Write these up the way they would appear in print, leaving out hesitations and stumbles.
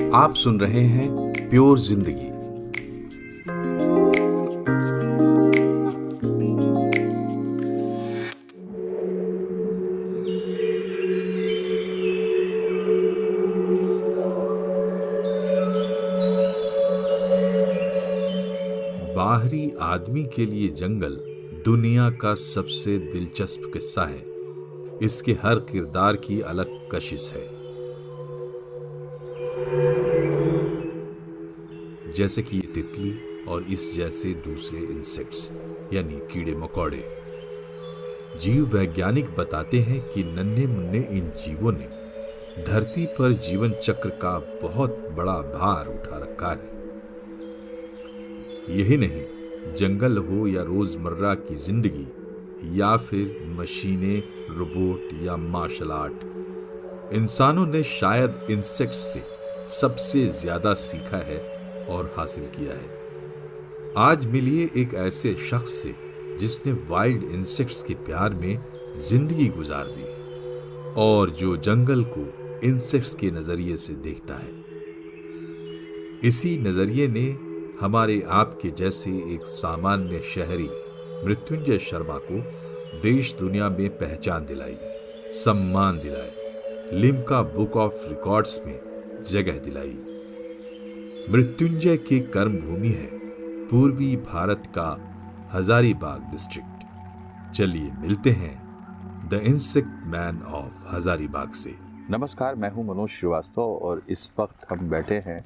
आप सुन रहे हैं प्योर जिंदगी। बाहरी आदमी के लिए जंगल दुनिया का सबसे दिलचस्प किस्सा है। इसके हर किरदार की अलग कशिश है, जैसे कि ये तितली और इस जैसे दूसरे इंसेक्ट्स यानी कीड़े मकोड़े। जीव वैज्ञानिक बताते हैं कि नन्हे मुन्ने इन जीवों ने धरती पर जीवन चक्र का बहुत बड़ा भार उठा रखा है। यही नहीं, जंगल हो या रोजमर्रा की जिंदगी या फिर मशीनें, रोबोट या मार्शल आर्ट, इंसानों ने शायद इंसेक्ट्स से सबसे ज्यादा सीखा है और हासिल किया है। आज मिलिए एक ऐसे शख्स से जिसने वाइल्ड इंसेक्ट्स के प्यार में जिंदगी गुजार दी और जो जंगल को इंसेक्ट्स के नजरिए से देखता है। इसी नजरिए ने हमारे आपके जैसे एक सामान्य शहरी मृत्युंजय शर्मा को देश दुनिया में पहचान दिलाई, सम्मान दिलाए, लिम्का बुक ऑफ रिकॉर्ड्स में जगह दिलाई। मृत्युंजय की कर्मभूमि है पूर्वी भारत का हजारीबाग डिस्ट्रिक्ट। चलिए मिलते हैं the insect man of Hazaribagh से। नमस्कार, मैं हूं मनोज श्रीवास्तव और इस वक्त हम बैठे हैं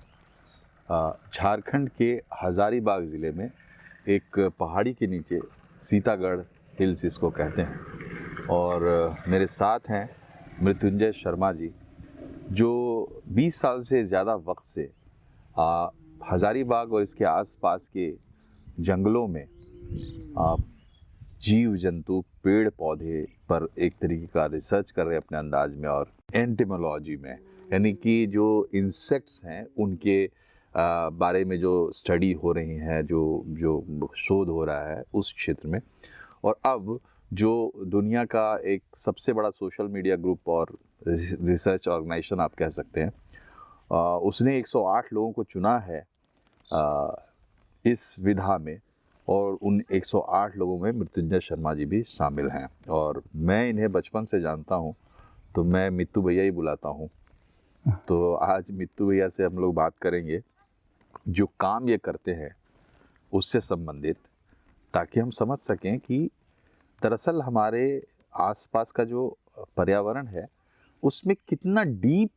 झारखंड के हजारीबाग ज़िले में एक पहाड़ी के नीचे, सीतागढ़ हिल्स इसको कहते हैं। और मेरे साथ हैं मृत्युंजय शर्मा जी, जो 20 साल से ज़्यादा वक्त से हजारीबाग और इसके आसपास के जंगलों में जीव जंतु, पेड़ पौधे पर एक तरीके का रिसर्च कर रहे हैं अपने अंदाज में, और एंटिमोलॉजी में, यानी कि जो इंसेक्ट्स हैं उनके बारे में जो स्टडी हो रही है, जो शोध हो रहा है उस क्षेत्र में। और अब जो दुनिया का एक सबसे बड़ा सोशल मीडिया ग्रुप और रिसर्च ऑर्गेनाइजेशन आप कह सकते हैं, उसने 108 लोगों को चुना है इस विधा में, और उन 108 लोगों में मृत्युंजय शर्मा जी भी शामिल हैं। और मैं इन्हें बचपन से जानता हूं, तो मैं मित्तू भैया ही बुलाता हूं। तो आज मित्तू भैया से हम लोग बात करेंगे जो काम ये करते हैं उससे संबंधित, ताकि हम समझ सकें कि दरअसल हमारे आसपास का जो पर्यावरण है उसमें कितना डीप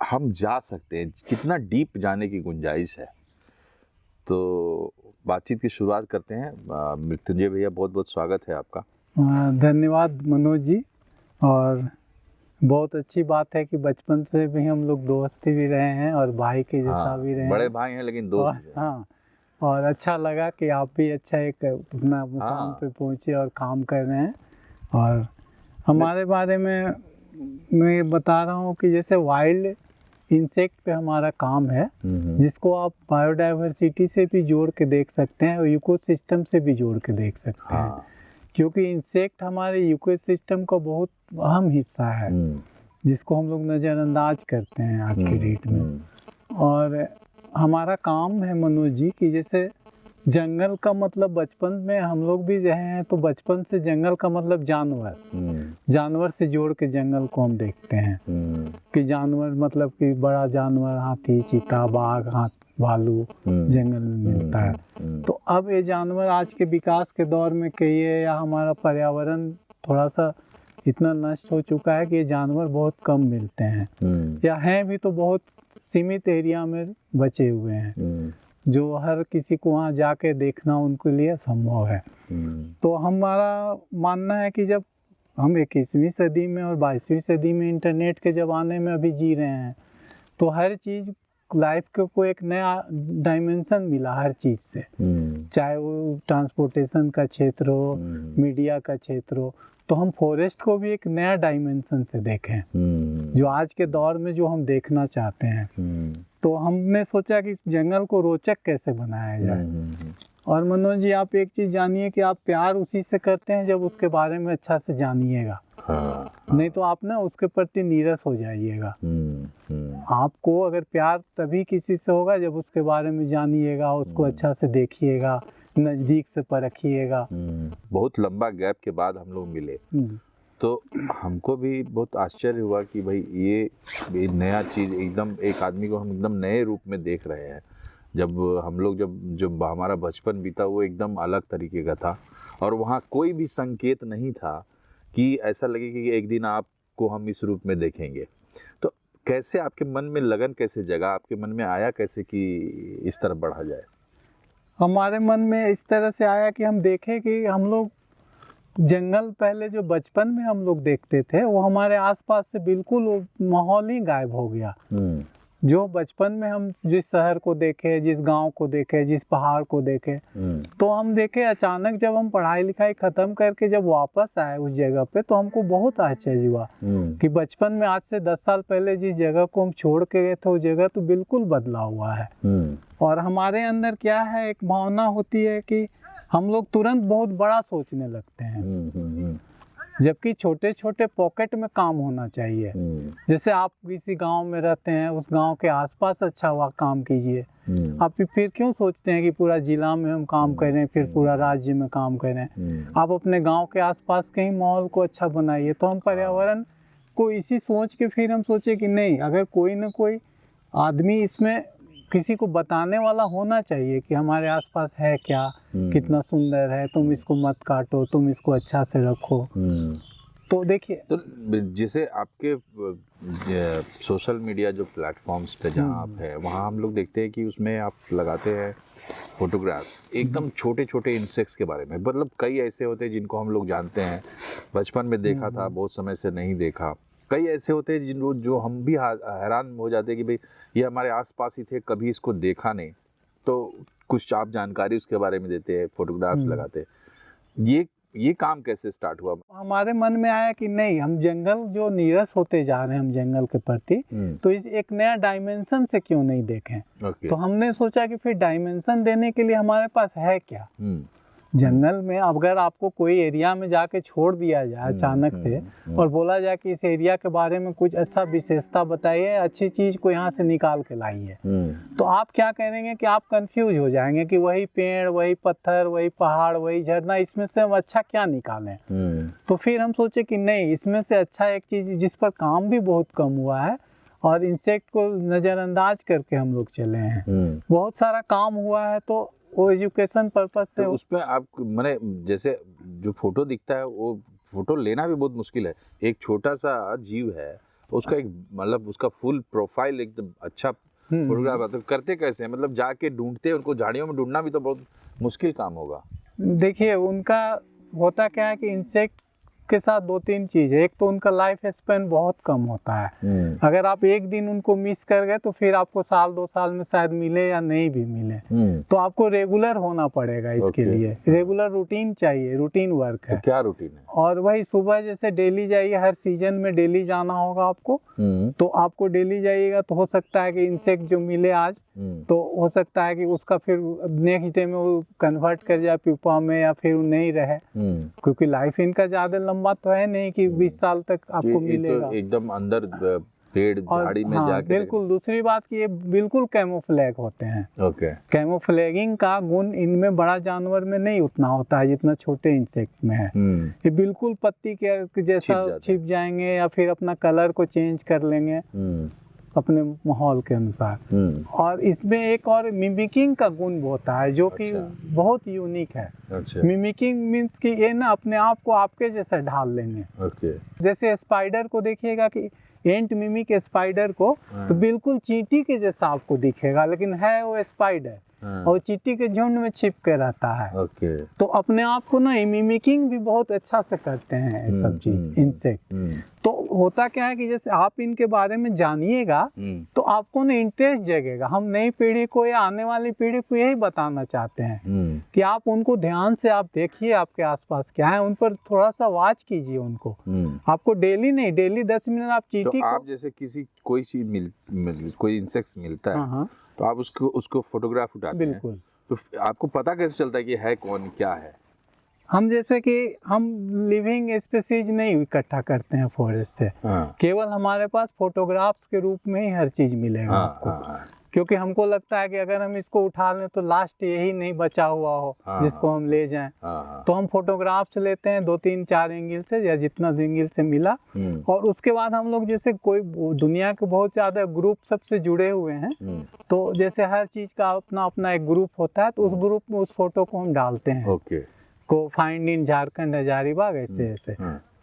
हम जा सकते हैं, कितना डीप जाने की गुंजाइश है। तो बातचीत की शुरुआत करते हैं। मृत्युंजय भैया, बहुत बहुत स्वागत है आपका। धन्यवाद मनोज जी। और बहुत अच्छी बात है कि बचपन से भी हम लोग दोस्त भी रहे हैं और भाई के जैसा भी रहे हैं। बड़े भाई हैं लेकिन दोस्त। हाँ, और अच्छा लगा कि आप भी अच्छा एक अपना मुकाम पे पहुँचे और काम कर रहे हैं। और हमारे बारे में मैं बता रहा हूँ कि जैसे वाइल्ड इंसेक्ट पे हमारा काम है, जिसको आप बायोडाइवर्सिटी से भी जोड़ के देख सकते हैं और इकोसिस्टम से भी जोड़ के देख सकते हैं। क्योंकि इंसेक्ट हमारे इकोसिस्टम का बहुत अहम हिस्सा है, जिसको हम लोग नज़रअंदाज करते हैं आज की डेट में। और हमारा काम है मनोज जी कि जैसे जंगल का मतलब, बचपन में हम लोग भी रहे हैं, तो बचपन से जंगल का मतलब जानवर से जोड़ के जंगल को हम देखते हैं कि जानवर मतलब कि बड़ा जानवर, हाथी, चीता, बाघ, भालू जंगल में मिलता है। तो अब ये जानवर आज के विकास के दौर में कहिए या हमारा पर्यावरण थोड़ा सा इतना नष्ट हो चुका है कि ये जानवर बहुत कम मिलते हैं, या हैं भी तो बहुत सीमित एरिया में बचे हुए हैं, जो हर किसी को वहाँ जाके देखना उनके लिए संभव है। तो हमारा मानना है कि जब हम 21वीं सदी में और 22वीं सदी में इंटरनेट के ज़माने में अभी जी रहे हैं, तो हर चीज़ लाइफ को एक नया डायमेंशन मिला हर चीज़ से, चाहे वो ट्रांसपोर्टेशन का क्षेत्र हो, मीडिया का क्षेत्र हो। तो हम फॉरेस्ट को भी एक नया डायमेंशन से देखें, जो आज के दौर में जो हम देखना चाहते हैं। तो हमने सोचा कि जंगल को रोचक कैसे बनाया जाए। और मनोज जी, आप एक चीज़ जानिए कि आप प्यार उसी से करते हैं जब उसके बारे में अच्छा से जानिएगा। हाँ, नहीं तो आप ना उसके प्रति नीरस हो जाइएगा। आपको अगर प्यार तभी किसी से होगा जब उसके बारे में जानिएगा, उसको अच्छा से देखिएगा, नज़दीक से परखिएगा। बहुत लंबा गैप के बाद हम लोग मिले, तो हमको भी बहुत आश्चर्य हुआ कि भाई ये नया चीज़ एकदम, एक आदमी को हम एकदम नए रूप में देख रहे हैं। जब हम लोग जब हमारा बचपन बीता वो एकदम अलग तरीके का था, और वहाँ कोई भी संकेत नहीं था कि ऐसा लगे कि एक दिन आपको हम इस रूप में देखेंगे। तो कैसे आपके मन में लगन कैसे जगा, आपके मन में आया कैसे कि इस तरफ बढ़ा जाए? हमारे मन में इस तरह से आया कि हम देखें कि हम लोग जंगल पहले जो बचपन में हम लोग देखते थे वो हमारे आसपास से बिल्कुल वो माहौल ही गायब हो गया। जो बचपन में हम जिस शहर को देखे, जिस गांव को देखे, जिस पहाड़ को देखे, तो हम देखे अचानक जब हम पढ़ाई लिखाई खत्म करके जब वापस आए उस जगह पे, तो हमको बहुत आश्चर्य हुआ कि बचपन में आज से 10 साल पहले जिस जगह को हम छोड़ के गए थे वो जगह तो बिल्कुल बदला हुआ है। और हमारे अंदर क्या है, एक भावना होती है कि हम लोग तुरंत बहुत बड़ा सोचने लगते हैं, जबकि छोटे छोटे पॉकेट में काम होना चाहिए। जैसे आप किसी गांव में रहते हैं, उस गांव के आसपास अच्छा हुआ काम कीजिए। आप फिर क्यों सोचते हैं कि पूरा जिला में हम काम करें, फिर पूरा राज्य में काम करें? आप अपने गांव के आसपास के ही माहौल को अच्छा बनाइए। तो हम पर्यावरण को इसी सोच के फिर हम सोचे कि नहीं, अगर कोई ना कोई आदमी इसमें किसी को बताने वाला होना चाहिए कि हमारे आसपास है क्या, कितना सुंदर है, तुम इसको मत काटो, तुम इसको अच्छा से रखो। तो देखिए, तो जैसे आपके सोशल मीडिया जो प्लेटफॉर्म्स पे जहाँ आप हैं, वहाँ हम लोग देखते हैं कि उसमें आप लगाते हैं फोटोग्राफ्स एकदम छोटे छोटे इंसेक्ट्स के बारे में। मतलब कई ऐसे होते हैं जिनको हम लोग जानते हैं, बचपन में देखा था, बहुत समय से नहीं देखा। कई ऐसे होते हैं जो हम भी हैरान हो जाते हैं कि भाई ये हमारे आसपास ही थे, कभी इसको देखा नहीं। तो कुछ आप जानकारी उसके बारे में देते हैं, फोटोग्राफ्स लगाते हैं। ये काम कैसे स्टार्ट हुआ? हमारे मन में आया कि नहीं, हम जंगल जो नीरस होते जा रहे हैं हम जंगल के प्रति, तो इस एक नया डायमेंशन से क्यों नहीं देखें। तो हमने सोचा कि फिर डायमेंशन देने के लिए हमारे पास है क्या। जंगल में अगर आपको कोई एरिया में जाके छोड़ दिया जाए अचानक से और बोला जाए कि इस एरिया के बारे में कुछ अच्छा विशेषता बताइए, अच्छी चीज को यहाँ से निकाल के लाइए, तो आप क्या करेंगे कि आप कंफ्यूज हो जाएंगे कि वही पेड़, वही पत्थर, वही पहाड़, वही झरना, इसमें से हम अच्छा क्या निकालें। तो फिर हम सोचे कि नहीं, इसमें से अच्छा एक चीज जिस पर काम भी बहुत कम हुआ है और इंसेक्ट को नजरअंदाज करके हम लोग चले हैं, बहुत सारा काम हुआ है, तो वो एजुकेशन पर्पस से। तो उसमें आप माने जैसे जो फोटो दिखता है वो फोटो लेना भी बहुत मुश्किल है। एक छोटा सा जीव है, उसका एक मतलब उसका फुल प्रोफाइल एकदम अच्छा फोटोग्राफ आता है। करते कैसे हैं? मतलब जाके ढूंढते हैं उनको, झाड़ियों में ढूंढना भी तो बहुत मुश्किल काम होगा। देखिए, उनका होता क्या है कि इंसेक्ट के साथ 2-3 चीज है। एक तो उनका लाइफ स्पेन बहुत कम होता है। अगर आप एक दिन उनको मिस कर गए तो फिर आपको 1-2 साल में शायद मिले या नहीं भी मिले। तो आपको रेगुलर होना पड़ेगा इसके लिए, रेगुलर रूटीन चाहिए, रूटीन वर्क है। तो क्या रूटीन है? और वही सुबह जैसे डेली जाइए, हर सीजन में डेली जाना होगा आपको। तो आपको डेली जाइएगा तो हो सकता है कि इंसेक्ट जो मिले आज, तो हो सकता है कि उसका फिर नेक्स्ट डे में वो कन्वर्ट कर जाए प्यूपा में, या फिर नहीं रहे, क्योंकि लाइफ इनका ज्यादा लंबा तो है नहीं कि 20 साल तक आपको मिलेगा। तो एकदम अंदर पेड़ झाड़ी में जाके। बिल्कुल। दूसरी बात कि ये बिल्कुल कैमोफ्लैग होते हैं। ओके। कैमोफ्लैगिंग का गुण इनमें बड़ा जानवर में नहीं उतना होता है जितना छोटे इंसेक्ट में है। ये बिल्कुल पत्ती के जैसा छिप जाएंगे या फिर अपना कलर को चेंज कर लेंगे अपने माहौल के अनुसार। और इसमें एक और मिमिकिंग का गुण होता है जो कि बहुत यूनिक है। मिमिकिंग मीन्स कि ये ना अपने आप को आपके जैसा ढाल लेंगे। जैसे स्पाइडर को देखिएगा कि एंट मिमिक स्पाइडर को तो बिल्कुल चींटी के जैसा आपको दिखेगा, लेकिन है वो स्पाइडर और चींटी के झुंड में छिप के रहता है। तो अपने आप को ना मिमिकिंग भी बहुत अच्छा से करते हैं सब चीज इंसेक्ट। तो होता क्या है कि जैसे आप इनके बारे में जानिएगा तो आपको ना इंटरेस्ट जगेगा। हम नई पीढ़ी को या आने वाली पीढ़ी को यही बताना चाहते हैं कि आप उनको ध्यान से आप देखिए आपके आसपास क्या है, उन पर थोड़ा सा वॉच कीजिए उनको। आपको डेली नहीं, डेली 10 मिनट आप चींटी तो आप जैसे किसी कोई चीज कोई इंसेक्ट मिलता है तो आप उसको फोटोग्राफ उठाते हैं। बिल्कुल। तो आपको पता कैसे चलता है कि है कौन, क्या है? हम जैसे कि हम लिविंग स्पीसीज नहीं इकट्ठा करते हैं फॉरेस्ट से, हाँ केवल हमारे पास फोटोग्राफ्स के रूप में ही हर चीज मिलेगा हाँ आपको। हाँ क्योंकि हमको लगता है कि अगर हम इसको उठा लें तो लास्ट यही नहीं बचा हुआ हो हाँ, जिसको हम ले जाएं, हाँ तो हम फोटोग्राफ्स लेते हैं 2-3-4 एंगल से या जितना एंगल से मिला, और उसके बाद हम लोग जैसे कोई दुनिया के बहुत ज़्यादा ग्रुप सबसे जुड़े हुए हैं, तो जैसे हर चीज़ का अपना अपना एक ग्रुप होता है, तो उस ग्रुप में उस फोटो को हम डालते हैं ओके को फाइंड इन झारखंड हजारीबाग ऐसे ऐसे,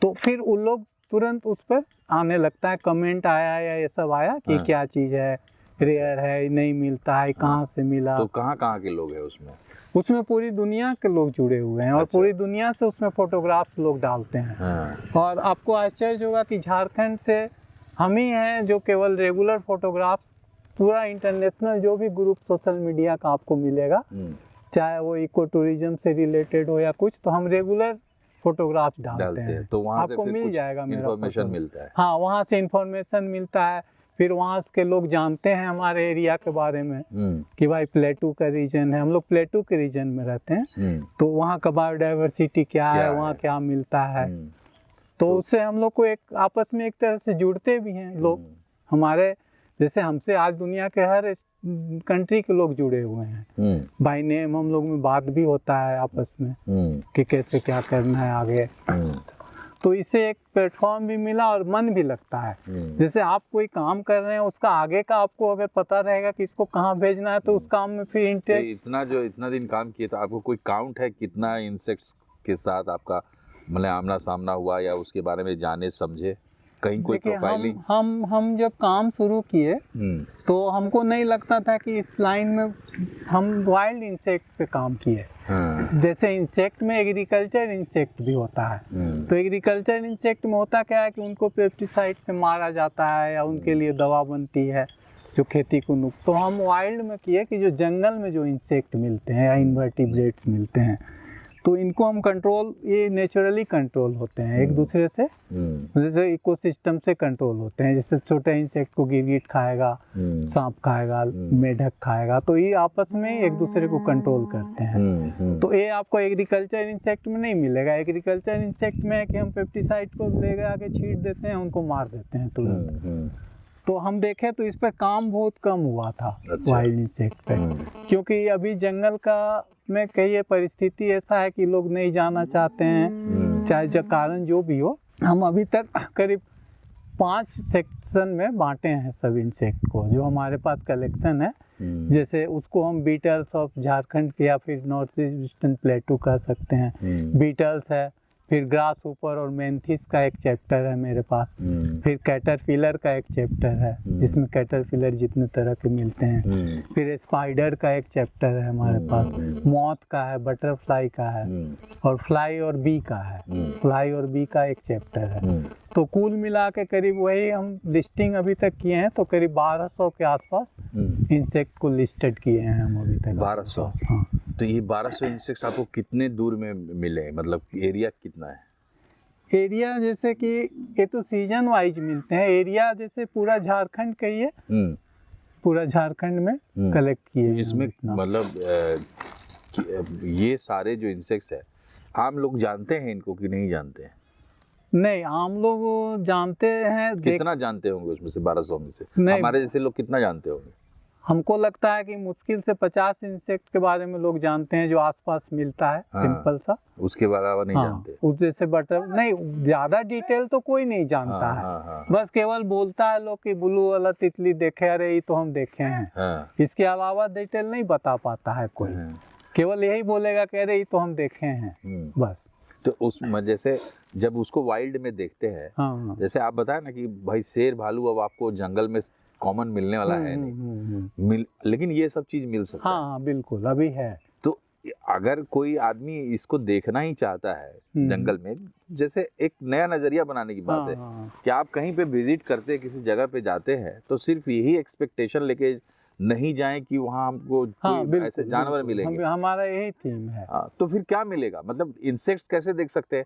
तो फिर उन लोग तुरंत उस पर आने लगता है, कमेंट आया या ये सब आया कि क्या चीज़ है, रेयर है, नहीं मिलता है, कहाँ से मिला। तो कहाँ कहाँ के लोग हैं उसमें? उसमें पूरी दुनिया के लोग जुड़े हुए हैं, और अच्छा। पूरी दुनिया से उसमें फोटोग्राफ्स लोग डालते हैं। हाँ और आपको आश्चर्य होगा कि झारखंड से हम ही हैं जो केवल रेगुलर फोटोग्राफ्स, पूरा इंटरनेशनल जो भी ग्रुप सोशल मीडिया का आपको मिलेगा, चाहे वो इको टूरिज्म से रिलेटेड हो या कुछ, तो हम रेगुलर फोटोग्राफ्स डालते हैं। तो वहाँ से आपको फिर मिल कुछ जाएगा मेरा इन्फॉर्मेशन photo। मिलता है। हाँ, वहाँ से इंफॉर्मेशन मिलता है, फिर वहाँ के लोग जानते हैं हमारे एरिया के बारे में कि भाई प्लेटू का रीजन है, हम लोग प्लेटू के रीजन में रहते हैं, तो वहाँ का बायोडाइवर्सिटी क्या है, वहाँ क्या मिलता है, तो उससे हम लोग को एक आपस में एक तरह से जुड़ते भी हैं लोग। हमारे जैसे हमसे आज दुनिया के हर कंट्री के लोग जुड़े हुए हैं, बाय नेम हम लोग में बात भी होता है आपस में कि कैसे क्या करना है आगे। तो इससे एक प्लेटफॉर्म भी मिला और मन भी लगता है। जैसे आप कोई काम कर रहे हैं, उसका आगे का आपको अगर पता रहेगा कि इसको कहाँ भेजना है, तो उस काम में फिर इंटरेस्ट। इतना दिन काम किए, तो आपको कोई काउंट है कितना इंसेक्ट्स के साथ आपका मतलब आमना सामना हुआ, या उसके बारे में जाने समझे कहीं कोई प्रोफाइलिंग? हम जब काम शुरू किए तो हमको नहीं लगता था कि इस लाइन में हम वाइल्ड इंसेक्ट पे काम किए। जैसे इंसेक्ट में एग्रीकल्चर इंसेक्ट भी होता है, तो एग्रीकल्चर इंसेक्ट में होता क्या है कि उनको पेस्टिसाइड से मारा जाता है या उनके लिए दवा बनती है जो खेती को तो हम वाइल्ड में किए कि जो जंगल में जो इंसेक्ट मिलते हैं या इन्वर्टिब्रेट्स मिलते हैं, तो इनको हम कंट्रोल, ये नेचुरली कंट्रोल होते हैं एक दूसरे से, जैसे इकोसिस्टम से कंट्रोल होते हैं। जैसे छोटे इंसेक्ट को गिरगिट खाएगा, सांप खाएगा, मेढक खाएगा, तो ये आपस में एक दूसरे को कंट्रोल करते हैं। तो ये आपको एग्रीकल्चर इंसेक्ट में नहीं मिलेगा। एग्रीकल्चर इंसेक्ट में है कि हम पेस्टिसाइड को ले आके छींट देते हैं, उनको मार देते हैं तुरंत। तो हम देखें तो इस पर काम बहुत कम हुआ था वाइल्ड इंसेक्ट पे, क्योंकि अभी जंगल का में कई परिस्थिति ऐसा है कि लोग नहीं जाना चाहते हैं, चाहे जो कारण जो भी हो। हम अभी तक करीब 5 सेक्शन में बांटे हैं सब इंसेक्ट को, जो हमारे पास कलेक्शन है। जैसे उसको हम बीटल्स ऑफ झारखंड या फिर नॉर्थ ईस्टर्न प्लेटू कह सकते हैं, बीटल्स है, फिर ग्रास ऊपर और मेंथिस का एक चैप्टर है मेरे पास, फिर कैटरपिलर का एक चैप्टर है जिसमें कैटरपिलर जितने तरह के मिलते हैं, फिर स्पाइडर का एक चैप्टर है हमारे पास, मॉथ का है, बटरफ्लाई का है, और फ्लाई और बी का है, फ्लाई और बी का एक चैप्टर है। तो कुल मिला के करीब वही हम लिस्टिंग अभी तक किए हैं, तो करीब 1200 के आसपास इंसेक्ट को लिस्टेड किए हैं हम अभी तक। 1200? हाँ। तो ये 1200 इंसेक्ट्स आपको कितने दूर में मिले, मतलब एरिया कितना है? एरिया जैसे कि ये तो सीजन वाइज मिलते हैं, एरिया जैसे पूरा झारखंड का ही है, पूरा झारखंड में कलेक्ट किए हैं। इसमें मतलब ये सारे जो इंसेक्ट्स है, आम लोग जानते हैं इनको कि नहीं जानते हैं? नहीं, आम लोग जानते हैं। कितना जानते होंगे उसमें से 1200 में से? नहीं, हमारे जैसे लोग कितना जानते होंगे? हमको लगता है कि मुश्किल से 50 इंसेक्ट के बारे में लोग जानते हैं जो आसपास मिलता है। हाँ, सिंपल सा, उसके अलावा नहीं जानते। उस जैसे बटर नहीं, ज्यादा डिटेल तो कोई नहीं जानता है। बस केवल बोलता है लोग कि ब्लू वाला तितली देखे, अरे ये तो हम देखे हैं। इसके अलावा डिटेल नहीं बता पाता है कोई, केवल यही बोलेगा कि अरे ये तो हम देखे हैं, बस। तो उस जैसे जब उसको वाइल्ड में देखते हैं, जैसे आप बताए ना कि भाई शेर भालू अब आपको जंगल में कॉमन मिलने वाला है नहीं, लेकिन ये सब चीज मिल सकता है। हाँ, बिल्कुल अभी है। तो अगर कोई आदमी इसको देखना ही चाहता है जंगल में, जैसे एक नया नजरिया बनाने की बात है कि आप कहीं पे विजिट करते हैं, किसी जगह पे जाते हैं, तो सिर्फ यही एक्सपेक्टेशन लेके नहीं जाएं कि वहाँ हमको ऐसे जानवर मिलेंगे। हमारा यही थीम है। तो फिर क्या मिलेगा, मतलब इंसेक्ट्स कैसे देख सकते हैं?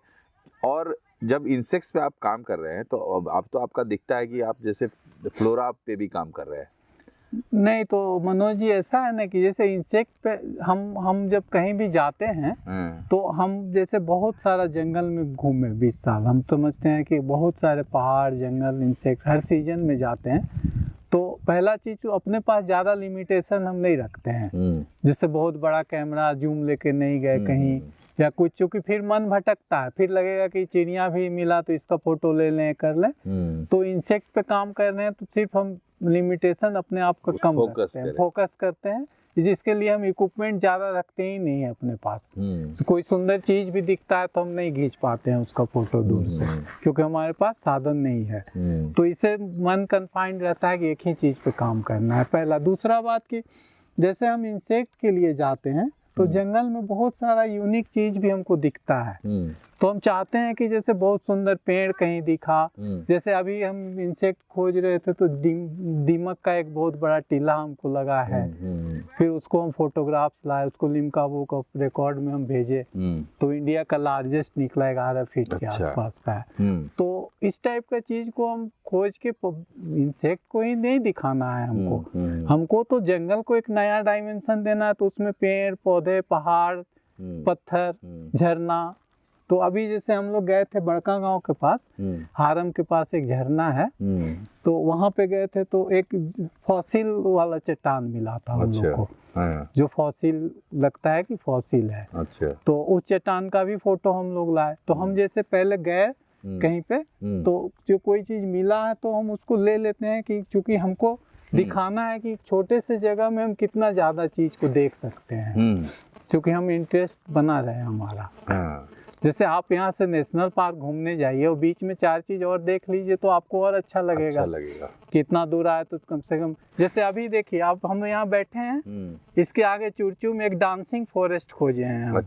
और जब इंसेक्ट्स पे आप काम कर रहे हैं, तो अब आप तो आपका दिखता है कि आप जैसे फ्लोरा पे भी काम कर रहे हैं, नहीं तो मनोज जी ऐसा है ना कि जैसे इंसेक्ट पे हम जब कहीं भी जाते हैं तो हम जैसे बहुत सारा जंगल में घूमे 20 साल, हम समझते हैं कि बहुत सारे पहाड़ जंगल इंसेक्ट हर सीजन में जाते हैं। तो पहला चीज अपने पास ज़्यादा लिमिटेशन हम नहीं रखते हैं, जैसे बहुत बड़ा कैमरा जूम लेके नहीं गए कहीं या कुछ, क्योंकि फिर मन भटकता है, फिर लगेगा कि चिड़िया भी मिला तो इसका फोटो ले लें कर लें। तो इंसेक्ट पे काम कर रहे हैं तो सिर्फ हम लिमिटेशन अपने आप को कम रखते हैं, फोकस करते हैं, जिसके लिए हम इक्विपमेंट ज़्यादा रखते ही नहीं है अपने पास। तो कोई सुंदर चीज़ भी दिखता है तो हम नहीं खींच पाते हैं उसका फोटो दूर से, क्योंकि हमारे पास साधन नहीं है। तो इससे मन कन्फाइंड रहता है कि एक ही चीज़ पे काम करना है, पहला। दूसरा बात कि जैसे हम इंसेक्ट के लिए जाते हैं तो जंगल में बहुत सारा यूनिक चीज भी हमको दिखता है, तो हम चाहते हैं कि जैसे बहुत सुंदर पेड़ कहीं दिखा, जैसे अभी हम इंसेक्ट खोज रहे थे तो दीमक का एक बहुत बड़ा टीला हमको लगा है, फिर उसको हम फोटोग्राफ्स लाए, उसको लिम्का बुक ऑफ रिकॉर्ड में हम भेजे, तो इंडिया का लार्जेस्ट निकला 11 फीट के आसपास का है। तो इस टाइप का चीज को हम खोज के, इंसेक्ट को ही नहीं दिखाना है हमको तो जंगल को एक नया डायमेंशन देना है, तो उसमें पेड़ पौधे पहाड़ पत्थर झरना। तो अभी जैसे हम लोग गए थे बड़का गांव के पास, हारम के पास एक झरना है, तो वहां पे गए थे तो एक फॉसिल वाला चट्टान मिला था हम लोग को, जो फॉसिल लगता है कि फॉसिल है। तो उस चट्टान का भी फोटो हम लोग लाए। तो हम जैसे पहले गए कहीं पे तो जो कोई चीज मिला है तो हम उसको ले लेते हैं, कि चूंकि हमको दिखाना है कि छोटे से जगह में हम कितना ज्यादा चीज को देख सकते हैं, क्योंकि हम इंटरेस्ट बना रहे हमारा। जैसे आप यहाँ से नेशनल पार्क घूमने जाइए और बीच में 4 चीज और देख लीजिए तो आपको और अच्छा लगेगा कितना दूर आए तो कम से कम। जैसे अभी देखिए आप, हम यहाँ बैठे हैं, इसके आगे चुरचू में एक डांसिंग फॉरेस्ट खोजे हैं हम।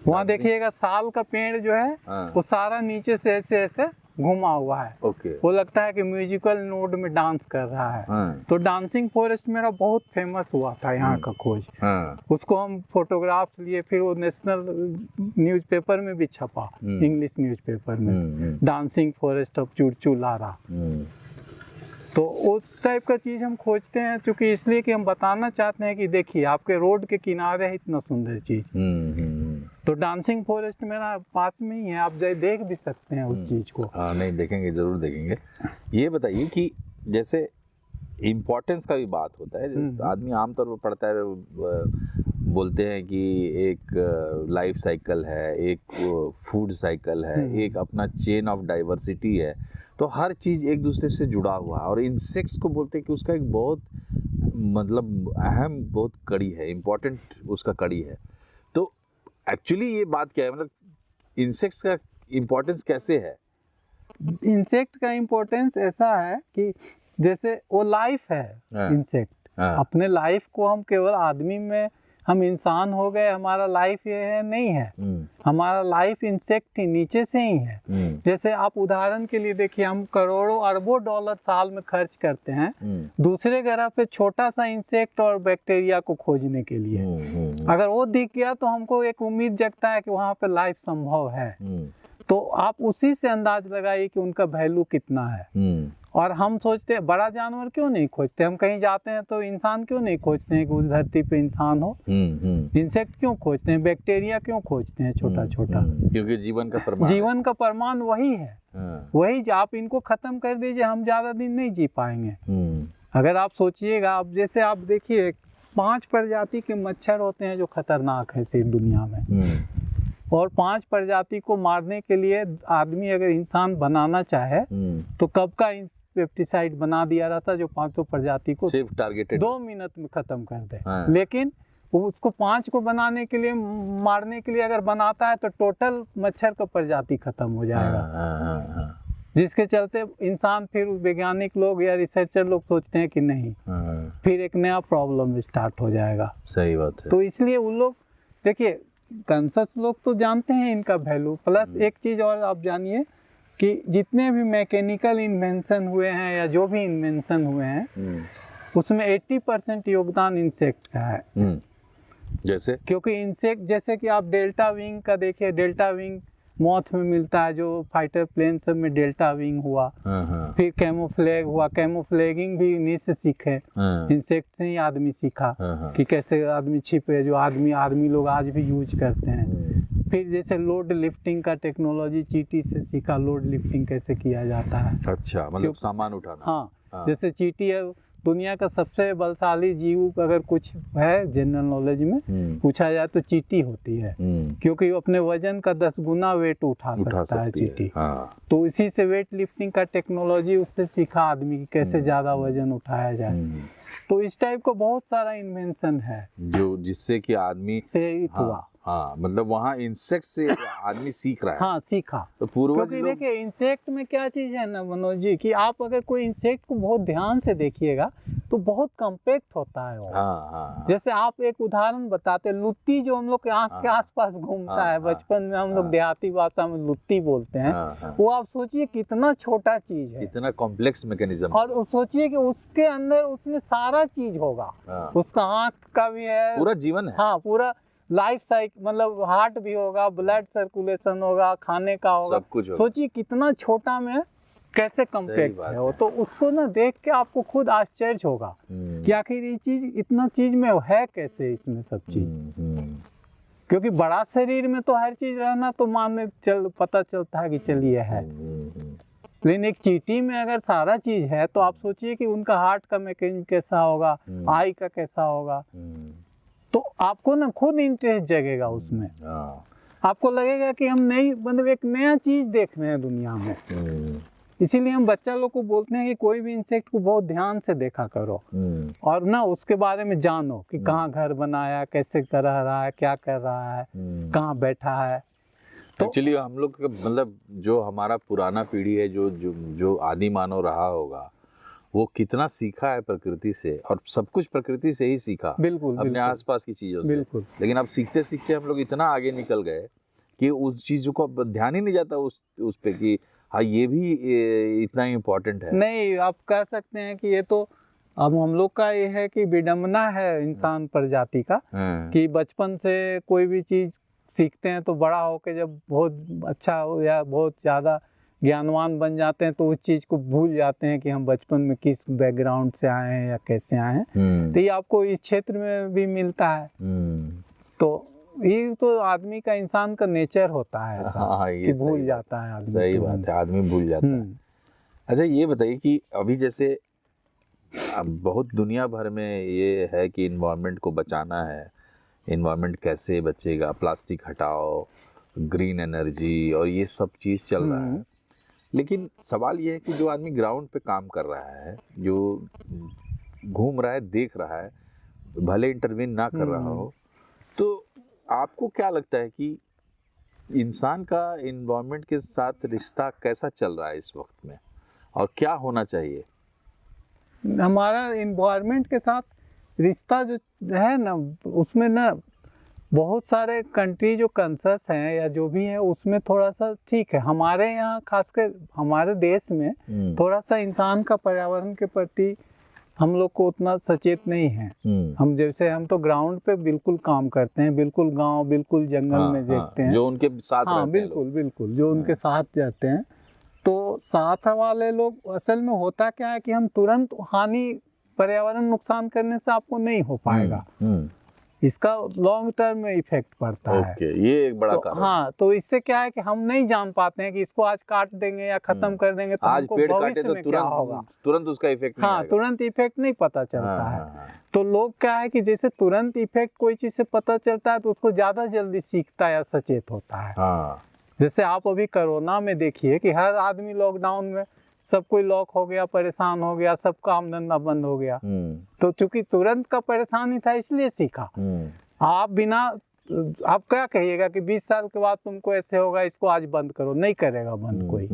वहाँ देखिएगा साल का पेड़ जो है वो सारा नीचे से ऐसे ऐसे घुमा हुआ है। वो लगता है कि म्यूजिकल नोड में डांस कर रहा है। तो डांसिंग फॉरेस्ट मेरा बहुत फेमस हुआ था यहाँ का खोज। उसको हम फोटोग्राफ्स लिए, फिर वो नेशनल न्यूज़पेपर में भी छपा, इंग्लिश न्यूज़पेपर में, dancing forest of Churchu Lara. तो उस टाइप का चीज़ हम खोजते हैं, क्योंकि इसलिए कि हम बताना चाहते हैं कि देखिए आपके रोड के किनारे है इतना सुंदर चीज़। तो डांसिंग फॉरेस्ट मेरा पास में ही है, आप देख भी सकते हैं उस चीज़ को। हाँ नहीं, देखेंगे, ज़रूर देखेंगे। ये बताइए कि जैसे इम्पोर्टेंस का भी बात होता है, आदमी आमतौर पर पढ़ता है, बोलते हैं कि एक लाइफ साइकिल है, एक फूड साइकिल है, एक अपना चेन ऑफ डाइवर्सिटी है, तो हर चीज़ एक दूसरे से जुड़ा हुआ है। और इंसेक्ट्स को बोलते हैं कि उसका एक बहुत मतलब अहम बहुत कड़ी है, इम्पोर्टेंट उसका कड़ी है। तो एक्चुअली ये बात क्या है, मतलब इंसेक्ट्स का इम्पोर्टेंस कैसे है? इंसेक्ट का इम्पोर्टेंस ऐसा है कि जैसे वो लाइफ है, इंसेक्ट अपने लाइफ को, हम केवल आदमी में हम इंसान हो गए हमारा लाइफ ये है नहीं है, हमारा लाइफ इंसेक्ट ही नीचे से ही है। जैसे आप उदाहरण के लिए देखिए, हम करोड़ों अरबों डॉलर साल में खर्च करते हैं दूसरे ग्रह पे छोटा सा इंसेक्ट और बैक्टीरिया को खोजने के लिए। अगर वो दिख गया तो हमको एक उम्मीद जगता है कि वहाँ पे लाइफ संभव है। तो आप उसी से अंदाज लगाइए कि उनका वैल्यू कितना है। और हम सोचते हैं बड़ा जानवर क्यों नहीं खोजते, हम कहीं जाते हैं तो इंसान क्यों नहीं खोजते हैं कि उस धरती पे इंसान हो। इंसेक्ट क्यों खोजते हैं, बैक्टीरिया क्यों खोजते हैं छोटा छोटा, क्योंकि जीवन का प्रमाण वही है। वही आप इनको खत्म कर दीजिए, हम ज्यादा दिन नहीं जी पाएंगे। अगर आप सोचिएगा, आप जैसे आप देखिए 5 प्रजाति के मच्छर होते हैं जो खतरनाक है इस दुनिया में, और 5 प्रजाति को मारने के लिए आदमी अगर इंसान बनाना चाहे तो कब का पेस्टिसाइड बना दिया रहता जो 500 प्रजाति को सिर्फ टारगेटेड 2 मिनट में खत्म कर दे। लेकिन उसको 5 को बनाने के लिए, मारने के लिए अगर बनाता है तो टोटल मच्छर का प्रजाति खत्म हो जाएगा। जिसके चलते इंसान, फिर वैज्ञानिक लोग या रिसर्चर लोग सोचते हैं कि नहीं, फिर एक नया प्रॉब्लम स्टार्ट हो जाएगा। सही बात है। तो इसलिए उन लोग, देखिए कॉन्शियस लोग तो जानते हैं इनका वैल्यू। प्लस एक चीज़ और आप जानिए कि जितने भी मैकेनिकल इन्वेंशन हुए हैं या जो भी इन्वेंशन हुए हैं उसमें 80% योगदान इंसेक्ट का है। जैसे, क्योंकि इंसेक्ट, जैसे कि आप डेल्टा विंग का देखिए, डेल्टा विंग मॉथ में मिलता है, जो फाइटर प्लेन सब में डेल्टा विंग हुआ। फिर कैमोफ्लेग हुआ, कैमोफ्लेगिंग भी इन्हीं से सीखे, इंसेक्ट से ही आदमी सीखा कि कैसे आदमी छिपे, जो आदमी लोग आज भी यूज करते हैं। फिर जैसे लोड लिफ्टिंग का टेक्नोलॉजी चींटी से सीखा, लोड लिफ्टिंग कैसे किया जाता है। अच्छा, मतलब सामान उठाना। हाँ, जैसे चींटी है दुनिया का सबसे बलशाली जीव, अगर कुछ है जनरल नॉलेज में पूछा जाए तो चींटी होती है, क्योंकि वो अपने वजन का 10 गुना वेट उठा सकता है चींटी। तो इसी से वेट लिफ्टिंग का टेक्नोलॉजी उससे सीखा आदमी की कैसे ज्यादा वजन उठाया जाए। तो इस टाइप का बहुत सारा इन्वेंशन है जो जिससे कि आदमी प्रेरित हुआ। हाँ, मतलब वहाँ इंसेक्ट से आदमी सीख रहा है। हाँ, सीखा। तो पूर्वज क्योंकि देखिए इंसेक्ट में क्या चीज है ना मनोज जी, कि आप अगर कोई इंसेक्ट को बहुत ध्यान से देखिएगा तो बहुत कम्पैक्ट होता है वो। हाँ। जैसे आप एक उदाहरण बताते, लुत्ती जो हम लोग के आँख के आसपास घूमता है, बचपन में हम लोग देहाती भाषा में लुत्ती बोलते हैं, वो आप सोचिए कितना छोटा चीज है, इतना कॉम्प्लेक्स मैकेनिज्म। और सोचिए कि उसके अंदर उसमें सारा चीज होगा, उसका आँख का भी है, पूरा जीवन है। हाँ, पूरा लाइफ साइकिल, मतलब हार्ट भी होगा, ब्लड सर्कुलेशन होगा, खाने का होगा, सब कुछ होगा। सोचिए कितना छोटा में कैसे कम्पैक्ट है वो। तो उसको ना देख के आपको खुद आश्चर्य होगा कि आखिर ये चीज इतना चीज में है कैसे, इसमें सब चीज। क्योंकि बड़ा शरीर में तो हर चीज रहना तो पता चलता है कि चलिए है, लेकिन एक चींटी में अगर सारा चीज है तो आप सोचिए कि उनका हार्ट का मैकेनिज्म कैसा होगा, आई का कैसा होगा। तो आपको ना खुद इंटरेस्ट जगेगा उसमें, आपको लगेगा कि हम नई, मतलब एक नया चीज देख रहे हैं दुनिया में। इसीलिए हम बच्चा लोग को बोलते हैं कि कोई भी इंसेक्ट को बहुत ध्यान से देखा करो और ना उसके बारे में जानो कि कहाँ घर बनाया, कैसे कर रहा है, क्या कर रहा है, कहाँ बैठा है। तो एक्चुअली हम लोग मतलब जो हमारा पुराना पीढ़ी है, जो आदि मानव रहा होगा, वो कितना सीखा है प्रकृति से, और सब कुछ प्रकृति से ही सीखा। बिल्कुल, अपने आसपास की चीजों से। बिल्कुल। लेकिन अब सीखते सीखते हम लोग इतना आगे निकल गए कि उस चीजों को ध्यान ही नहीं जाता उस पे कि हाँ ये भी इतना इम्पोर्टेंट है। नहीं, आप कह सकते हैं कि ये तो अब हम लोग का ये है कि विडंबना है इंसान प्रजाति का, कि बचपन से कोई भी चीज सीखते हैं तो बड़ा होके जब बहुत अच्छा हो या बहुत ज़्यादा ज्ञानवान बन जाते हैं तो उस चीज़ को भूल जाते हैं कि हम बचपन में किस बैकग्राउंड से आए हैं या कैसे आए हैं। तो ये आपको इस क्षेत्र में भी मिलता है। तो ये तो आदमी का, इंसान का नेचर होता है ऐसा। हाँ, कि भूल जाता है आदमी। सही बात है, आदमी भूल जाता है। अच्छा, ये बताइए कि अभी जैसे बहुत दुनिया भर में ये है कि इन्वायरमेंट को बचाना है, इन्वायरमेंट कैसे बचेगा, प्लास्टिक हटाओ, ग्रीन एनर्जी और ये सब चीज़ चल रहा है। लेकिन सवाल ये है कि जो आदमी ग्राउंड पे काम कर रहा है, जो घूम रहा है, देख रहा है, भले इंटरवीन ना कर रहा हो, तो आपको क्या लगता है कि इंसान का इन्वायरमेंट के साथ रिश्ता कैसा चल रहा है इस वक्त में, और क्या होना चाहिए? हमारा इन्वायरमेंट के साथ रिश्ता जो है ना, उसमें ना बहुत सारे कंट्री जो कंसर्स हैं या जो भी है उसमें थोड़ा सा ठीक है। हमारे यहाँ खासकर हमारे देश में थोड़ा सा इंसान का पर्यावरण के प्रति हम लोग को उतना सचेत नहीं है। हम तो ग्राउंड पे बिल्कुल काम करते हैं, बिल्कुल गांव, बिल्कुल जंगल में देखते हैं, जो उनके साथ रहते हैं बिल्कुल बिल्कुल जो उनके साथ जाते हैं। तो साथ वाले लोग, असल में होता क्या है कि हम तुरंत हानि, पर्यावरण नुकसान करने से आपको नहीं हो पाएगा, इसका लॉन्ग टर्म में इफेक्ट पड़ता है। ये एक बड़ा कारण। हाँ, तो इससे क्या है कि हम नहीं जान पाते हैं कि इसको आज काट देंगे या खत्म कर देंगे तो आज हमको पेड़ भविष्य काटे तो में क्या होगा, तुरंत उसका इफेक्ट नहीं हाँ, आएगा। तुरंत इफेक्ट नहीं पता चलता है। तो लोग क्या है कि जैसे तुरंत इफेक्ट कोई चीज से पता चलता है तो उसको ज्यादा जल्दी सीखता है या सचेत होता है। जैसे आप अभी कोरोना में देखिए कि हर आदमी लॉकडाउन में सब कोई लॉक हो गया, परेशान हो गया, सबका काम धंधा बंद हो गया। तो चूंकि तुरंत का परेशानी था इसलिए सीखा। आप क्या कहिएगा कि 20 साल के बाद तुमको ऐसे होगा, इसको आज बंद करो, नहीं करेगा बंद कोई।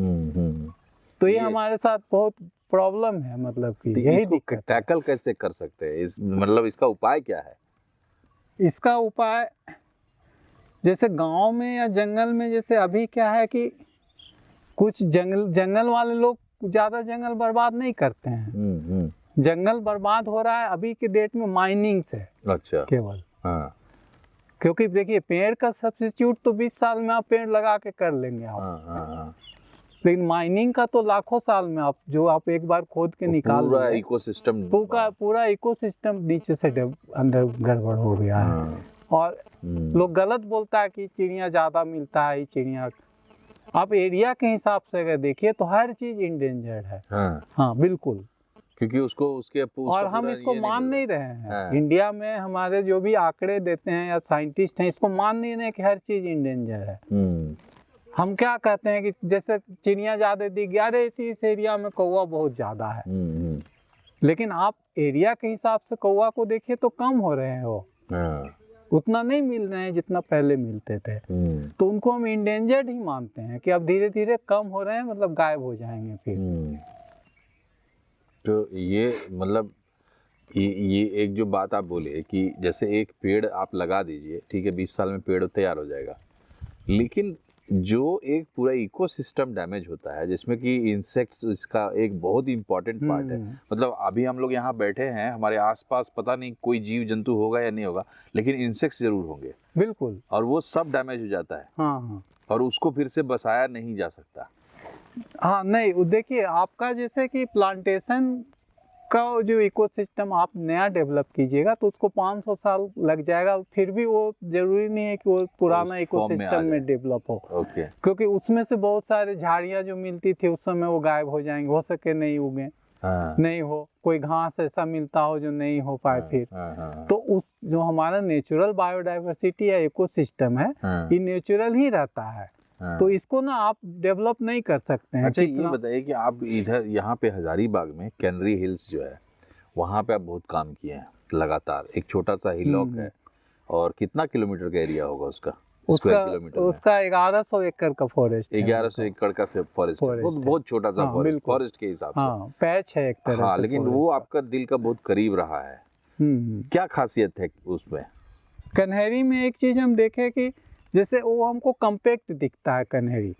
तो ये हमारे साथ बहुत प्रॉब्लम है, मतलब कि यही दिक्कत। टैकल कैसे कर सकते हैं मतलब इसका उपाय क्या है? इसका उपाय जैसे गांव में या जंगल में, जैसे अभी क्या है कि कुछ जंगल वाले लोग ज्यादा जंगल बर्बाद नहीं करते हैं। जंगल बर्बाद हो रहा है अभी के डेट में माइनिंग से। अच्छा। केवल क्योंकि देखिए पेड़ का सब्स्टिट्यूट तो 20 साल में आप पेड़ लगा के कर लेंगे आप। हाँ। लेकिन माइनिंग का तो लाखों साल में आप जो आप एक बार खोद के निकाल पूरा दोगे, इकोसिस्टम पूरा इकोसिस्टम नीचे से अंदर गड़बड़ हो गया है। और लोग गलत बोलता है कि चिड़िया ज्यादा मिलता है, चिड़िया आप एरिया के हिसाब से अगर देखिए तो हर चीज इंडेंजर्ड है। हाँ बिल्कुल, क्योंकि उसका और हम इसको मान नहीं रहे हैं। इंडिया में हमारे जो भी आंकड़े देते हैं या साइंटिस्ट हैं, इसको मान नहीं रहे कि हर चीज इंडेंजर है। हम क्या कहते हैं कि जैसे चिड़िया ज्यादा दिख गया, अरे इस एरिया में कौवा बहुत ज्यादा है, लेकिन आप एरिया के हिसाब से कौवा को देखिए तो कम हो रहे हैं, वो उतना नहीं मिल रहे हैं जितना पहले मिलते थे। तो उनको हम इंडेंजर्ड ही मानते हैं कि अब धीरे धीरे कम हो रहे हैं, मतलब गायब हो जाएंगे फिर। तो ये मतलब ये एक जो बात आप बोले कि जैसे एक पेड़ आप लगा दीजिए, ठीक है, 20 साल में पेड़ तैयार हो जाएगा, लेकिन जो एक पूरा इकोसिस्टम डैमेज होता है जिसमें कि इंसेक्ट्स इसका एक बहुत इंपॉर्टेंट पार्ट है। मतलब अभी हम लोग यहाँ बैठे हैं, हमारे आसपास पता नहीं कोई जीव जंतु होगा या नहीं होगा, लेकिन इंसेक्ट्स जरूर होंगे। बिल्कुल, और वो सब डैमेज हो जाता है। हाँ। और उसको फिर से बसाया नहीं जा सकता। हाँ नहीं, देखिए आपका जैसे कि प्लांटेशन का जो इकोसिस्टम आप नया डेवलप कीजिएगा तो उसको 500 साल लग जाएगा, फिर भी वो जरूरी नहीं है कि वो पुराना इकोसिस्टम में डेवलप हो। क्योंकि उसमें से बहुत सारे झाड़ियाँ जो मिलती थी उस समय वो गायब हो जाएंगे, हो सके नहीं उगे, नहीं हो कोई घास ऐसा मिलता हो जो नहीं हो पाए फिर। तो उस जो हमारा नेचुरल बायोडाइवर्सिटी या इकोसिस्टम है, ये नेचुरल ही रहता है। तो इसको ना आप डेवलप नहीं कर सकते हैं। अच्छा ये बताइए कि आप इधर यहाँ पे हजारीबाग में कैनरी हिल्स जो है, वहाँ पे आप बहुत काम किए हैं लगातार। एक छोटा सा हिलॉक है, और कितना किलोमीटर का एरिया होगा उसका? स्क्वायर किलोमीटर उसका 1100 एकड़ का फॉरेस्ट है। 1100 एकड़ का फॉरेस्ट बहुत छोटा सा फॉरेस्ट के हिसाब से पैच है एक तरह से। लेकिन वो आपका दिल का बहुत करीब रहा है। क्या खासियत है उसमें? कन्हेरी में एक चीज हम देखे कि जैसे वो हमको कम्पैक्ट दिखता है कन्हेरी।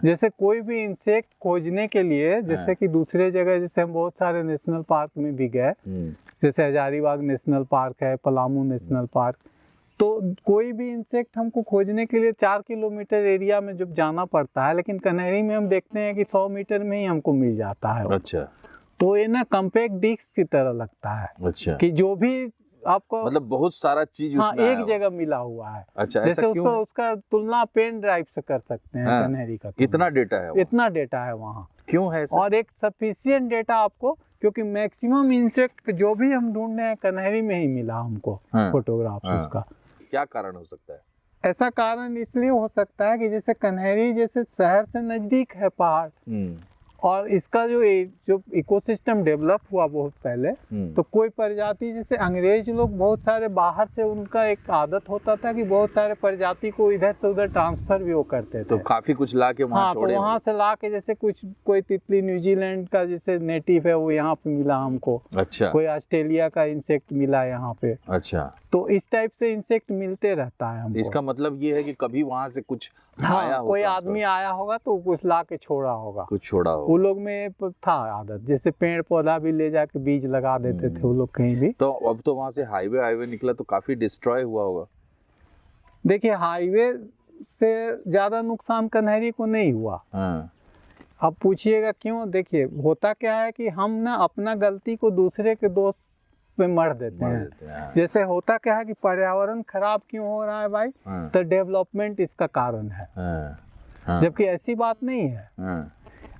जैसे कोई भी इंसेक्ट खोजने के लिए, जैसे कि दूसरे जगह जैसे हम बहुत सारे नेशनल पार्क में भी गए, जैसे हजारीबाग नेशनल पार्क है, पलामू नेशनल पार्क, तो कोई भी इंसेक्ट हमको खोजने के लिए 4 किलोमीटर एरिया में जब जाना पड़ता है, लेकिन कन्हेरी में हम देखते हैं कि 100 मीटर में ही हमको मिल जाता है। अच्छा, तो ये ना कम्पैक्ट डिस्क की तरह लगता है। अच्छा, कि जो भी आपको मतलब बहुत सारा चीज उसमें एक जगह मिला हुआ है। अच्छा, जैसे उसका तुलना पेन ड्राइव से कर सकते हैं। कन्हेरी का इतना डेटा है, इतना डेटा है वहाँ। क्यों है ऐसा? और एक सफिशिएंट डेटा आपको, क्योंकि मैक्सिमम इंसेक्ट जो भी हम ढूंढ रहे हैं कन्हेरी में ही मिला हमको फोटोग्राफ उसका। क्या कारण हो सकता है? ऐसा कारण इसलिए हो सकता है कि जैसे कन्हेरी जैसे शहर से नजदीक है पहाड़, और इसका जो इकोसिस्टम डेवलप हुआ बहुत पहले, तो कोई प्रजाति जैसे अंग्रेज लोग बहुत सारे बाहर से, उनका एक आदत होता था कि बहुत सारे प्रजाति को इधर से उधर ट्रांसफर भी वो करते थे। तो काफी कुछ ला के वहाँ छोड़े। तो वहाँ से ला के, जैसे कोई तितली न्यूजीलैंड का जैसे नेटिव है वो यहाँ पे मिला हमको। अच्छा। कोई ऑस्ट्रेलिया का इंसेक्ट मिला यहाँ पे। अच्छा। तो इस टाइप से इंसेक्ट मिलते रहता है हमको। इसका मतलब ये है कि कभी वहाँ से कुछ आया होगा, कोई आदमी आया होगा तो कुछ ला के छोड़ा होगा, कुछ छोड़ा होगा। वो लोग में था आदत, जैसे पेड़ पौधा भी ले जाके बीज लगा देते थे वो लोग कहीं भी। तो अब तो वहाँ से हाईवे निकला तो काफी डिस्ट्रॉय हुआ होगा। देखिए हाईवे से ज्यादा नुकसान कन्हेरी को नहीं हुआ। अब पूछिएगा क्यों? देखिए होता क्या है कि हम ना अपना गलती को दूसरे के दोस्त पे मर देते हैं। जैसे होता क्या है कि पर्यावरण खराब क्यों हो रहा है भाई, तो डेवलपमेंट इसका कारण है। जबकि ऐसी बात नहीं है।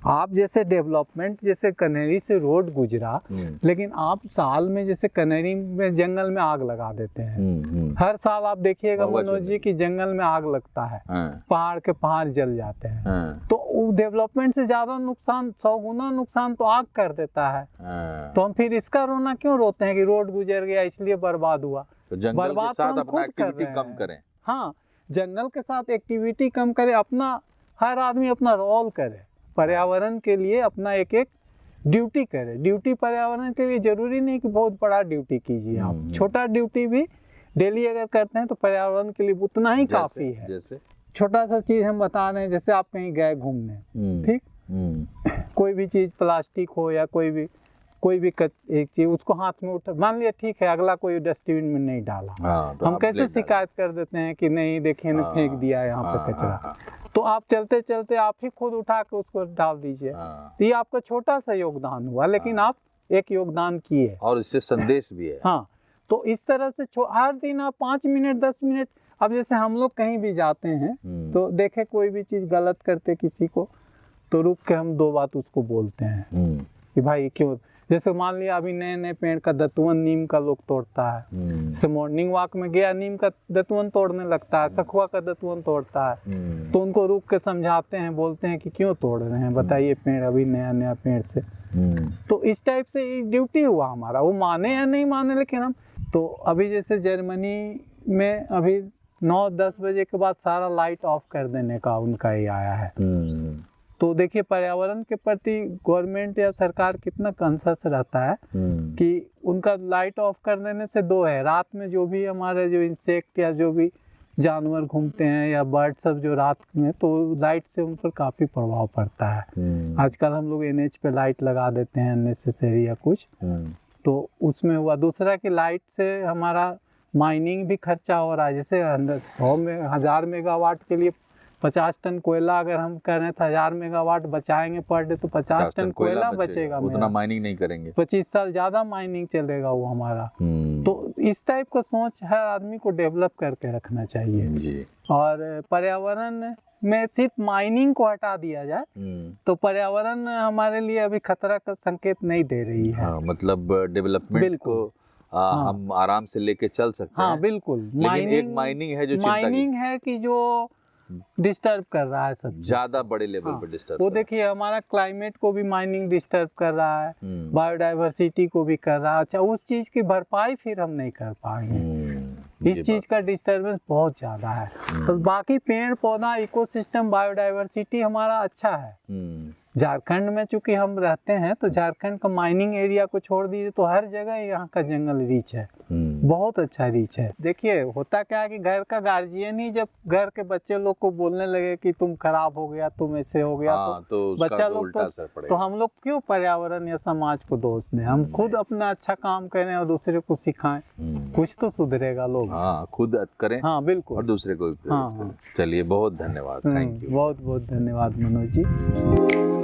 आप जैसे डेवलपमेंट, जैसे कन्हेरी से रोड गुजरा, लेकिन आप साल में जैसे कन्हेरी में जंगल में आग लगा देते हैं। हर साल आप देखिएगा मनोज जी की जंगल में आग लगता है, पहाड़ के पहाड़ जल जाते हैं। तो डेवलपमेंट से ज्यादा नुकसान, 100 गुना नुकसान तो आग कर देता है। तो हम फिर इसका रोना क्यों रोते हैं कि रोड गुजर गया इसलिए बर्बाद हुआ? तो जंगल के साथ अपना एक्टिविटी कम करें। हाँ, जंगल के साथ एक्टिविटी कम करें, अपना हर आदमी अपना रोल करे, पर्यावरण के लिए अपना एक एक ड्यूटी करे। ड्यूटी पर्यावरण के लिए जरूरी नहीं कि बहुत बड़ा ड्यूटी कीजिए, आप छोटा ड्यूटी भी डेली अगर करते हैं तो पर्यावरण के लिए उतना ही काफी है। जैसे छोटा सा चीज हम बता रहे हैं, जैसे आप कहीं गए घूमने, ठीक, कोई भी चीज प्लास्टिक हो या कोई भी कोई भी एक चीज उसको हाथ में उठा, मान लिया ठीक है, अगला कोई डस्टबिन में नहीं डाला, हाँ, तो हम आप कैसे ले शिकायत कर देते हैं कि नहीं देखिए ना फेंक दिया है यहाँ पे कचरा। तो आप चलते चलते आप ही खुद उठा के उसको डाल दीजिए। तो ये आपका छोटा सा योगदान हुआ, लेकिन आप एक योगदान किए और इससे संदेश भी है। हाँ, तो इस तरह से हर दिन आप 5 मिनट 10 मिनट, अब जैसे हम लोग कहीं भी जाते हैं तो देखे कोई भी चीज गलत करते किसी को, तो रुक के हम 2 बात उसको बोलते हैं कि भाई क्यों, जैसे मान लिया अभी नए नए पेड़ का दतवन नीम का लोग तोड़ता है, जैसे मॉर्निंग वॉक में गया नीम का दतवन तोड़ने लगता है, सखुआ का दतवन तोड़ता है, तो उनको रुक के समझाते हैं, बोलते हैं कि क्यों तोड़ रहे हैं, बताइए पेड़ अभी नया नया पेड़ से। तो इस टाइप से ड्यूटी हुआ हमारा, वो माने या नहीं माने, लेकिन हम तो अभी जैसे जर्मनी में अभी 9-10 बजे के बाद सारा लाइट ऑफ कर देने का उनका ही आया है। तो देखिए पर्यावरण के प्रति गवर्नमेंट या सरकार कितना कॉन्शियस रहता है कि उनका लाइट ऑफ कर देने से 2 है, रात में जो भी हमारे जो इंसेक्ट या जो भी जानवर घूमते हैं या बर्ड सब जो रात में, तो लाइट से उन पर काफ़ी प्रभाव पड़ता है। आजकल हम लोग NH पे लाइट लगा देते हैं अननेसेसरी या कुछ, तो उसमें हुआ। दूसरा कि लाइट से हमारा माइनिंग भी खर्चा हो रहा है, जैसे 1000 मेगावाट के लिए 50 टन कोयला अगर हम कर रहे हैं तो 1000 मेगावाट बचाएंगे पर डे, तो 50 टन कोयला बचेगा, उतना माइनिंग नहीं करेंगे, 25 साल ज्यादा माइनिंग चलेगा वो हमारा। तो इस टाइप का सोच हर आदमी को डेवलप करके रखना चाहिए जी। और पर्यावरण में सिर्फ माइनिंग को हटा दिया जाए तो पर्यावरण हमारे लिए अभी खतरा का संकेत नहीं दे रही है। हाँ, मतलब डेवलपमेंट को हम आराम से लेके चल सकते हैं। हाँ बिल्कुल, लेकिन एक माइनिंग है जो माइनिंग है कि जो डिस्टर्ब कर रहा है सब, ज्यादा बड़े लेवल पे डिस्टर्ब। वो देखिए हमारा क्लाइमेट को भी माइनिंग डिस्टर्ब कर रहा है, बायोडाइवर्सिटी को भी कर रहा है। अच्छा, उस चीज की भरपाई फिर हम नहीं कर पाएंगे, इस चीज का डिस्टर्बेंस बहुत ज्यादा है। तो बाकी पेड़ पौधा इकोसिस्टम बायोडाइवर्सिटी हमारा अच्छा है। झारखंड में चूंकि हम रहते हैं तो झारखंड का माइनिंग एरिया को छोड़ दीजिए तो हर जगह यहाँ का जंगल रीच है, बहुत अच्छा रीच है। देखिए होता क्या है कि घर का गार्जियन ही जब घर के बच्चे लोग को बोलने लगे कि तुम खराब हो गया, तुम ऐसे हो गया, तो बच्चा लोग तो हम लोग क्यों पर्यावरण या समाज को दोष दें, हम खुद अपना अच्छा काम करें और दूसरे को सिखाएं, कुछ तो सुधरेगा लोग। हाँ, खुद करें, हाँ बिल्कुल, और दूसरे को। हाँ, चलिए बहुत धन्यवाद, थैंक यू, बहुत बहुत धन्यवाद मनोज जी।